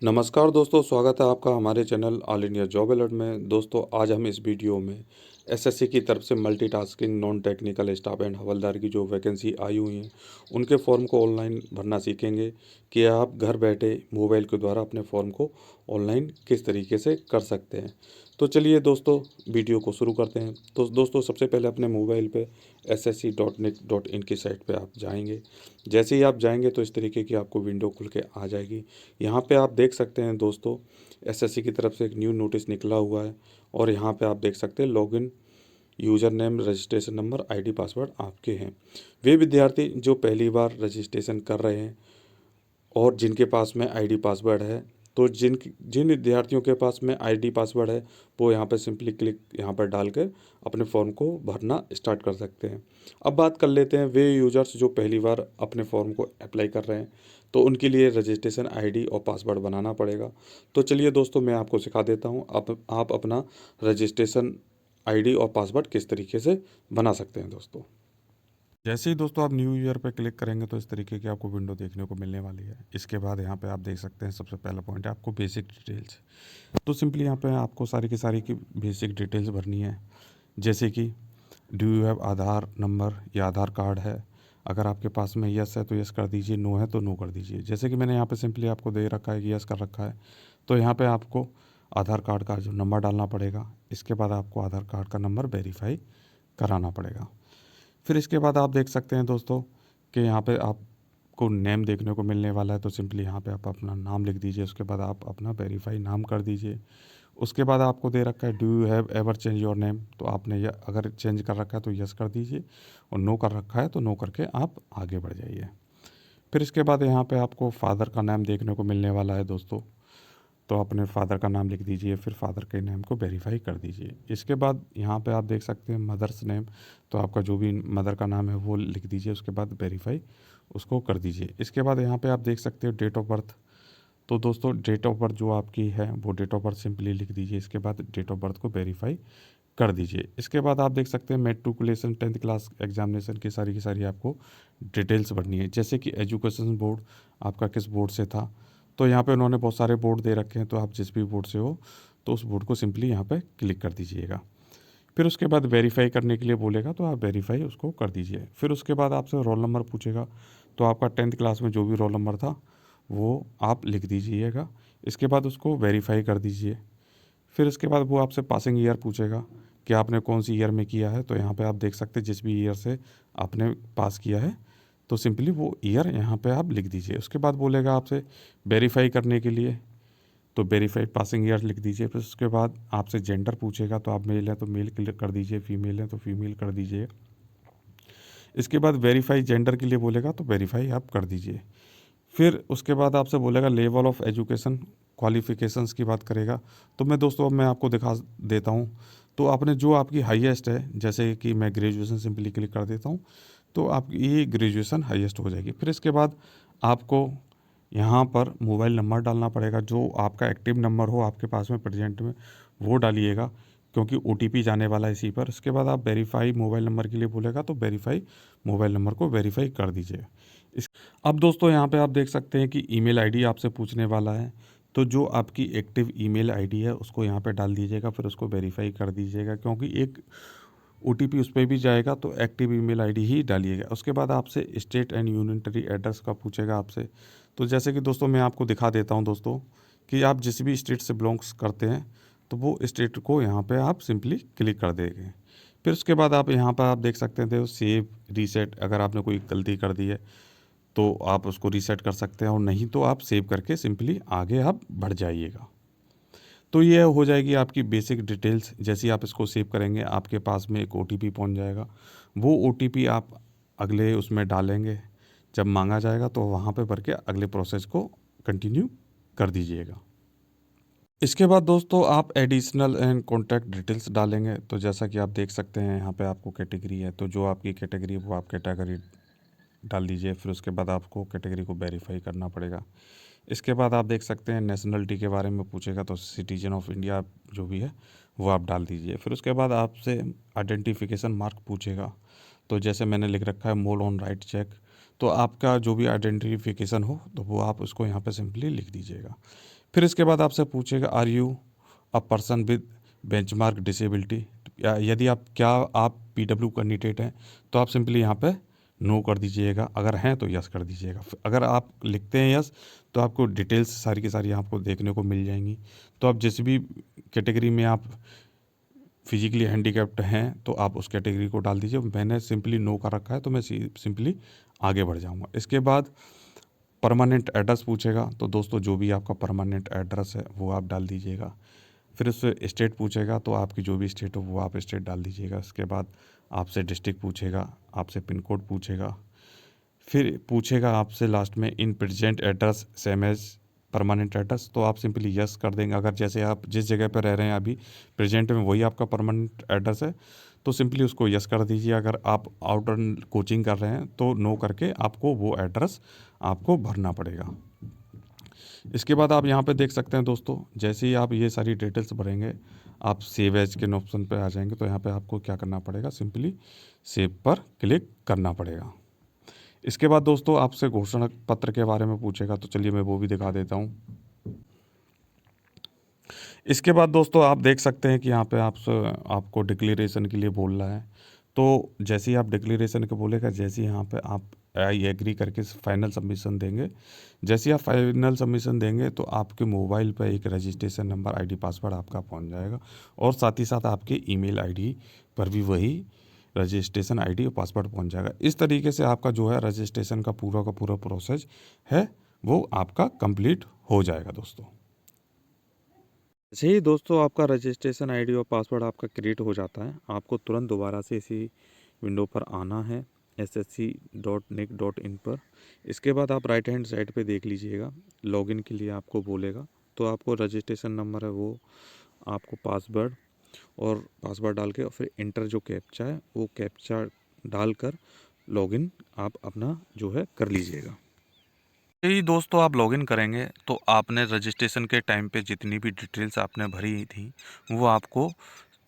नमस्कार दोस्तों, स्वागत है आपका हमारे channel all India job alert में। दोस्तों, आज हम इस वीडियो में एसएससी की तरफ से multitasking non technical staff and हवलदार की जो वैकेंसी आई हुई हैं उनके फॉर्म को ऑनलाइन भरना सीखेंगे कि आप घर बैठे मोबाइल के द्वारा अपने फॉर्म को ऑनलाइन किस तरीके से कर सकते हैं। तो चलिए दोस्तों, वीडियो को शुरू करते हैं। तो दोस्तों, सबसे पहले अपने मोबाइल पे ssc.nic.in की साइट पे आप जाएंगे। जैसे ही आप जाएंगे तो इस तरीके की आपको विंडो खुल के आ जाएगी। यहाँ पे आप देख सकते हैं दोस्तों, एसएससी की तरफ से एक न्यू नोटिस निकला हुआ है और यहाँ पे आप देख सकते हैं login user name, registration number, ID, password आपके हैं। वे विद्यार्थी जो पहली बार रजिस्ट्रेशन कर रहे हैं और जिनके पास में आईडी पासवर्ड है, तो जिन जिन विद्यार्थियों के पास में आईडी पासवर्ड है वो यहाँ पर सिंपली क्लिक यहाँ पर डालकर अपने फॉर्म को भरना स्टार्ट कर सकते हैं। अब बात कर लेते हैं वे यूज़र्स जो पहली बार अपने फॉर्म को अप्लाई कर रहे हैं, तो उनके लिए रजिस्ट्रेशन आईडी और पासवर्ड बनाना पड़ेगा। तो चलिए दोस्तों, मैं आपको सिखा देता हूँ आप अपना रजिस्ट्रेशन आईडी और पासवर्ड किस तरीके से बना सकते हैं। दोस्तों, जैसे ही दोस्तों आप न्यू ईयर पे क्लिक करेंगे तो इस तरीके की आपको विंडो देखने को मिलने वाली है। इसके बाद यहाँ पे आप देख सकते हैं सबसे पहला पॉइंट है आपको बेसिक डिटेल्स। तो सिंपली यहाँ पे आपको सारी की बेसिक डिटेल्स भरनी है। जैसे कि do you have Aadhaar number या आधार कार्ड है। अगर आपके पास में यस है तो यस कर दीजिए, नो है तो नो कर दीजिए। जैसे कि मैंने यहाँ पे सिंपली आपको दे रखा है कि यस कर रखा है, तो यहाँ पे आपको आधार कार्ड का जो नंबर डालना पड़ेगा। इसके बाद आपको आधार कार्ड का नंबर वेरीफाई कराना पड़ेगा। फिर इसके बाद आप देख सकते हैं दोस्तों कि यहाँ पे आपको नेम देखने को मिलने वाला है। तो सिंपली यहाँ पे आप अपना नाम लिख दीजिए, उसके बाद आप अपना वेरीफाई नाम कर दीजिए। उसके बाद आपको दे रखा है do you have ever change your name. तो आपने अगर चेंज कर रखा है तो यस कर दीजिए और नो कर रखा है तो नो करके आप आगे बढ़ जाइए। फिर इसके बाद यहाँ पे आपको फादर का नाम देखने को मिलने वाला है दोस्तों। तो अपने फादर का नाम लिख दीजिए, फिर फादर के नेम को वेरीफाई कर दीजिए। इसके बाद यहाँ पे आप देख सकते हैं मदर्स नेम। तो आपका जो भी मदर का नाम है वो लिख दीजिए, उसके बाद वेरीफाई उसको कर दीजिए। इसके बाद यहाँ पे आप देख सकते हो डेट ऑफ बर्थ। तो दोस्तों, डेट ऑफ बर्थ जो आपकी है वो डेट ऑफ बर्थ सिंपली लिख दीजिए। इसके बाद डेट ऑफ बर्थ को वेरीफाई कर दीजिए। इसके बाद आप देख सकते हैं मेट्रिकुलेशन 10th क्लास एग्जामिनेशन की सारी आपको डिटेल्स भरनी है। जैसे कि एजुकेशन बोर्ड आपका किस बोर्ड से था। तो यहाँ पे उन्होंने बहुत सारे बोर्ड दे रखे हैं, तो आप जिस भी बोर्ड से हो तो उस बोर्ड को सिंपली यहाँ पे क्लिक कर दीजिएगा। फिर उसके बाद वेरीफाई करने के लिए बोलेगा तो आप वेरीफाई उसको कर दीजिए। फिर उसके बाद आपसे रोल नंबर पूछेगा, तो आपका 10th क्लास में जो भी रोल नंबर था वो आप लिख दीजिएगा। इसके बाद उसको वेरीफाई कर दीजिए। फिर इसके बाद वो आपसे पासिंग ईयर पूछेगा कि आपने कौन सी ईयर में किया है। तो यहाँ पे आप देख सकते हैं जिस भी ईयर से आपने पास किया है तो सिंपली वो ईयर यहाँ पे आप लिख दीजिए। उसके बाद बोलेगा आपसे वेरीफाई करने के लिए, तो वेरीफाई पासिंग ईयर लिख दीजिए। फिर उसके बाद आपसे जेंडर पूछेगा, तो आप मेल है तो मेल क्लिक कर दीजिए, फीमेल है तो फीमेल कर दीजिए। इसके बाद वेरीफाई जेंडर के लिए बोलेगा तो वेरीफाई आप कर दीजिए। फिर उसके बाद आपसे बोलेगा लेवल ऑफ एजुकेशन, क्वालिफ़िकेशंस की बात करेगा। तो मैं दोस्तों अब मैं आपको दिखा देता हूँ। तो आपने जो आपकी हाईएस्ट है, जैसे कि मैं ग्रेजुएशन सिंपली क्लिक कर देता हूँ, तो आपकी ये ग्रेजुएशन हाईएस्ट हो जाएगी। फिर इसके बाद आपको यहाँ पर मोबाइल नंबर डालना पड़ेगा, जो आपका एक्टिव नंबर हो आपके पास में प्रेजेंट में वो डालिएगा, क्योंकि ओटीपी जाने वाला है इसी पर। इसके बाद आप वेरीफाई मोबाइल नंबर के लिए बोलेगा तो वेरीफाई मोबाइल नंबर को वेरीफाई कर दीजिए। इस अब दोस्तों यहाँ पे आप देख सकते हैं कि ईमेल आईडी आपसे पूछने वाला है। तो जो आपकी एक्टिव ईमेल आईडी है उसको यहाँ पे डाल दीजिएगा, फिर उसको वेरीफाई कर दीजिएगा, क्योंकि एक ओटीपी उस पर भी जाएगा, तो एक्टिव ईमेल आईडी ही डालिएगा। उसके बाद आपसे स्टेट एंड यूनिटरी एड्रेस का पूछेगा आपसे। तो जैसे कि दोस्तों मैं आपको दिखा देता हूँ दोस्तों कि आप जिस भी स्टेट से बिलोंग्स करते हैं तो वो स्टेट को यहाँ पे आप सिंपली क्लिक कर देंगे। फिर उसके बाद आप यहाँ पर आप देख सकते हैं सेव रीसेट। अगर आपने कोई गलती कर दी है तो आप उसको रीसेट कर सकते हैं, और नहीं तो आप सेव करके सिंपली आगे आप बढ़ जाइएगा। तो ये हो जाएगी आपकी बेसिक डिटेल्स। जैसे ही आप इसको सेव करेंगे आपके पास में एक ओटीपी पहुंच जाएगा। वो ओटीपी आप अगले उसमें डालेंगे, जब मांगा जाएगा तो वहाँ पे भर के अगले प्रोसेस को कंटिन्यू कर दीजिएगा। इसके बाद दोस्तों आप एडिशनल एंड कॉन्टैक्ट डिटेल्स डालेंगे। तो जैसा कि आप देख सकते हैं यहाँ पे आपको कैटेगरी है, तो जो आपकी कैटेगरी है वो आप कैटेगरी डाल दीजिए। फिर उसके बाद आपको कैटेगरी को वेरीफाई करना पड़ेगा। इसके बाद आप देख सकते हैं नेशनलिटी के बारे में पूछेगा, तो सिटीजन ऑफ इंडिया जो भी है वो आप डाल दीजिए। फिर उसके बाद आपसे आइडेंटिफिकेशन मार्क पूछेगा। तो जैसे मैंने लिख रखा है मोल ऑन राइट चेक। तो आपका जो भी आइडेंटिफिकेशन हो तो वो आप उसको यहाँ पे सिंपली लिख दीजिएगा। फिर इसके बाद आपसे पूछेगा are you a person with benchmark disability, या यदि आप पीडब्ल्यू कैंडिडेट हैं तो आप सिंपली यहाँ पे नो कर दीजिएगा, अगर हैं तो यस कर दीजिएगा। अगर आप लिखते हैं यस तो आपको डिटेल्स सारी की सारी आपको देखने को मिल जाएंगी। तो आप जिस भी कैटेगरी में आप फिजिकली हैंडीकैप्ड हैं तो आप उस कैटेगरी को डाल दीजिए। मैंने सिंपली नो कर रखा है तो मैं सिंपली आगे बढ़ जाऊंगा। इसके बाद परमानेंट एड्रेस पूछेगा, तो दोस्तों जो भी आपका परमानेंट एड्रेस है वो आप डाल दीजिएगा। फिर उससे स्टेट पूछेगा तो आपकी जो भी स्टेट हो वो आप स्टेट डाल दीजिएगा। इसके बाद आपसे डिस्ट्रिक्ट पूछेगा, आपसे पिन कोड पूछेगा, फिर पूछेगा आपसे लास्ट में in present address same as permanent address, तो आप सिंपली यस कर देंगे। अगर जैसे आप जिस जगह पर रह रहे हैं अभी प्रेजेंट में वही आपका परमानेंट एड्रेस है तो सिंपली उसको यस कर दीजिए। अगर आप आउटर कोचिंग कर रहे हैं तो नो करके आपको वो एड्रेस आपको भरना पड़ेगा। इसके बाद आप यहाँ पे देख सकते हैं दोस्तों, जैसे ही आप ये सारी डिटेल्स भरेंगे आप सेव एज के ऑप्शन पे आ जाएंगे। तो यहाँ पे आपको क्या करना पड़ेगा, सिंपली सेव पर क्लिक करना पड़ेगा। इसके बाद दोस्तों आपसे घोषणा पत्र के बारे में पूछेगा, तो चलिए मैं वो भी दिखा देता हूँ। इसके बाद दोस्तों आप देख सकते हैं कि यहाँ पे आपको डिक्लेरेशन के लिए बोल रहा है। तो जैसे ही आप डिक्लेरेशन के बोलेगा, जैसे ही यहाँ पे आप आई एग्री करके फाइनल सबमिशन देंगे, जैसे ही आप फाइनल सबमिशन देंगे तो आपके मोबाइल पर एक रजिस्ट्रेशन नंबर, आईडी, पासवर्ड आपका पहुँच जाएगा और साथ ही साथ आपके ईमेल आईडी पर भी वही रजिस्ट्रेशन आईडी और पासवर्ड पहुँच जाएगा। इस तरीके से आपका जो है रजिस्ट्रेशन का पूरा प्रोसेस है वो आपका कंप्लीट हो जाएगा दोस्तों। जैसे ही दोस्तों आपका रजिस्ट्रेशन आईडी और पासवर्ड आपका क्रिएट हो जाता है, आपको तुरंत दोबारा से इसी विंडो पर आना है ssc.nic.in पर। इसके बाद आप राइट हैंड साइड पे देख लीजिएगा, लॉगिन के लिए आपको बोलेगा। तो आपको रजिस्ट्रेशन नंबर है वो आपको पासवर्ड डाल के और फिर इंटर जो कैप्चा है वो कैप्चा डालकर लॉगिन आप अपना जो है कर लीजिएगा। यही दोस्तों आप लॉगिन करेंगे तो आपने रजिस्ट्रेशन के टाइम पे जितनी भी डिटेल्स आपने भरी थी वो आपको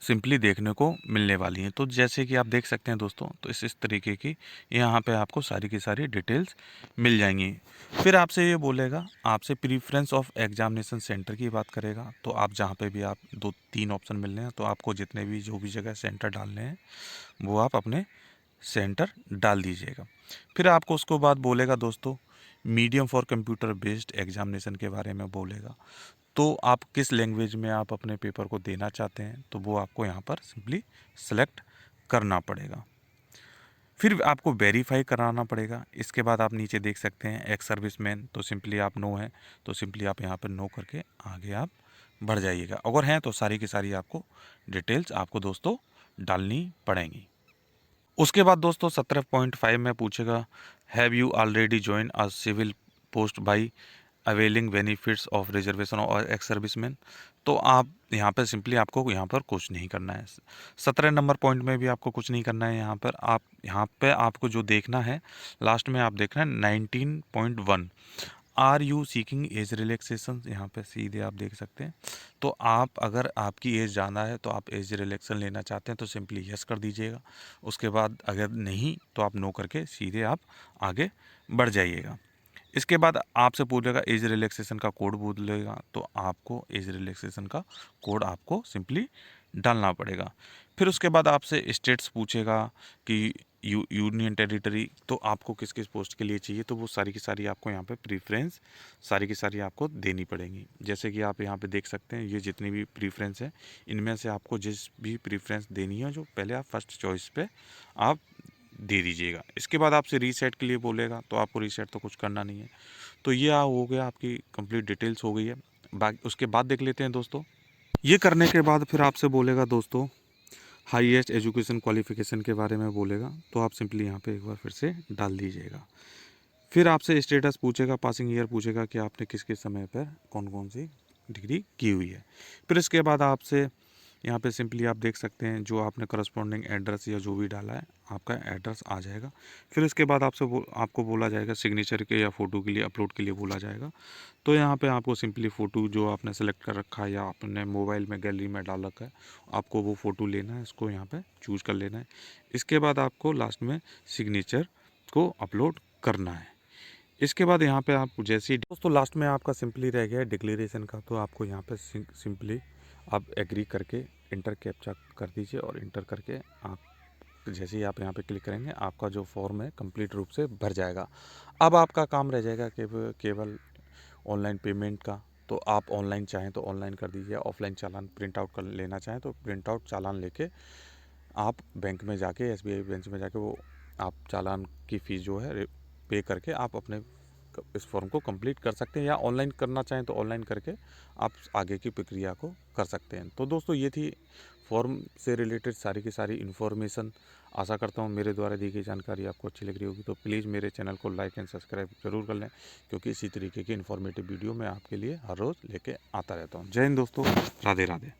सिंपली देखने को मिलने वाली हैं। तो जैसे कि आप देख सकते हैं दोस्तों, तो इस तरीके की यहाँ पे आपको सारी की सारी डिटेल्स मिल जाएंगी। फिर आपसे ये बोलेगा, आपसे प्रीफ्रेंस ऑफ एग्जामिनेशन सेंटर की बात करेगा। तो आप जहाँ पे भी आप 2-3 ऑप्शन मिल रहे हैं तो आपको जितने भी जो भी जगह सेंटर डालने हैं वो आप अपने सेंटर डाल दीजिएगा। फिर आपको उसको बाद बोलेगा दोस्तों medium for computer based examination के बारे में बोलेगा। तो आप किस लैंग्वेज में आप अपने पेपर को देना चाहते हैं तो वो आपको यहाँ पर सिंपली सेलेक्ट करना पड़ेगा। फिर आपको वेरीफाई कराना पड़ेगा। इसके बाद आप नीचे देख सकते हैं एक्स सर्विसमैन, तो सिंपली आप नो हैं तो सिंपली आप यहाँ पर नो करके आगे आप बढ़ जाइएगा। अगर हैं तो सारी की सारी आपको डिटेल्स आपको दोस्तों डालनी पड़ेंगी। उसके बाद दोस्तों 17.5 में पूछेगा have you already join a civil post by availing benefits of reservation और एक्स सर्विसमैन। तो आप यहाँ पर सिंपली आपको यहाँ पर कुछ नहीं करना है। 17 नंबर पॉइंट में भी आपको कुछ नहीं करना है। यहाँ पे आपको जो देखना है लास्ट में आप देखना है 19.1 are you seeking age relaxation, यहाँ पे सीधे आप देख सकते हैं। तो आप अगर आपकी एज ज़्यादा है तो आप एज रिलैक्सेशन लेना चाहते हैं तो सिंपली यस कर दीजिएगा। उसके बाद अगर नहीं तो आप नो करके सीधे आप आगे बढ़ जाइएगा। इसके बाद आपसे पूछेगा एज रिलैक्सेशन का कोड बोलेगा, तो आपको एज रिलैक्सेशन का कोड आपको सिंपली डालना पड़ेगा। फिर उसके बाद आपसे स्टेट्स पूछेगा कि यूनियन टेरिटरी, तो आपको किस किस पोस्ट के लिए चाहिए, तो वो सारी की सारी आपको यहाँ पे प्रीफ्रेंस सारी की सारी आपको देनी पड़ेंगी। जैसे कि आप यहाँ पे देख सकते हैं ये जितनी भी प्रीफ्रेंस है इनमें से आपको जिस भी प्रीफ्रेंस देनी है जो पहले आप फर्स्ट चॉइस पे आप दे दीजिएगा। इसके बाद आपसे रीसेट के लिए बोलेगा, तो आपको रीसेट तो कुछ करना नहीं है। तो ये हो गया, आपकी कंप्लीट डिटेल्स हो गई है। बाकी उसके बाद देख लेते हैं दोस्तों, ये करने के बाद फिर आपसे बोलेगा दोस्तों हाईएस्ट एजुकेशन क्वालिफिकेशन के बारे में बोलेगा। तो आप सिंपली यहाँ पे एक बार फिर से डाल दीजिएगा। फिर आपसे स्टेटस पूछेगा, पासिंग ईयर पूछेगा कि आपने किस किस समय पर कौन कौन सी डिग्री की हुई है। फिर इसके बाद आपसे यहाँ पे सिंपली आप देख सकते हैं जो आपने करस्पॉन्डिंग एड्रेस या जो भी डाला है आपका एड्रेस आ जाएगा। फिर इसके बाद आपको बोला जाएगा सिग्नेचर के या फ़ोटो के लिए अपलोड के लिए बोला जाएगा। तो यहाँ पे आपको सिंपली फ़ोटो जो आपने सेलेक्ट कर रखा है या आपने मोबाइल में गैलरी में डाल रखा है आपको वो फ़ोटो लेना है, इसको यहाँ पे चूज़ कर लेना है। इसके बाद आपको लास्ट में सिग्नेचर को अपलोड करना है। इसके बाद यहाँ पे आप जैसे ही दोस्तों लास्ट में आपका सिंपली रह गया है डिक्लेरेशन का, तो आपको यहाँ पे सिंपली आप एग्री करके इंटर कैप्चा कर दीजिए और इंटर करके आप जैसे ही आप यहाँ पे क्लिक करेंगे आपका जो फॉर्म है कंप्लीट रूप से भर जाएगा। अब आपका काम रह जाएगा केवल ऑनलाइन पेमेंट का। तो आप ऑनलाइन चाहें तो ऑनलाइन कर दीजिए, ऑफलाइन चालान प्रिंट आउट कर लेना चाहें तो प्रिंट आउट चालान लेके आप बैंक में जाके एसबीआई बैंक में जाके वो आप चालान की फ़ीस जो है पे करके आप अपने इस फॉर्म को कंप्लीट कर सकते हैं, या ऑनलाइन करना चाहें तो ऑनलाइन करके आप आगे की प्रक्रिया को कर सकते हैं। तो दोस्तों ये थी फॉर्म से रिलेटेड सारी की सारी इन्फॉर्मेशन। आशा करता हूँ मेरे द्वारा दी गई जानकारी आपको अच्छी लग रही होगी। तो प्लीज़ मेरे चैनल को लाइक एंड सब्सक्राइब जरूर कर लें, क्योंकि इसी तरीके की इन्फॉर्मेटिव वीडियो मैं आपके लिए हर रोज़ लेके आता रहता हूँ। जय हिंद दोस्तों, राधे राधे।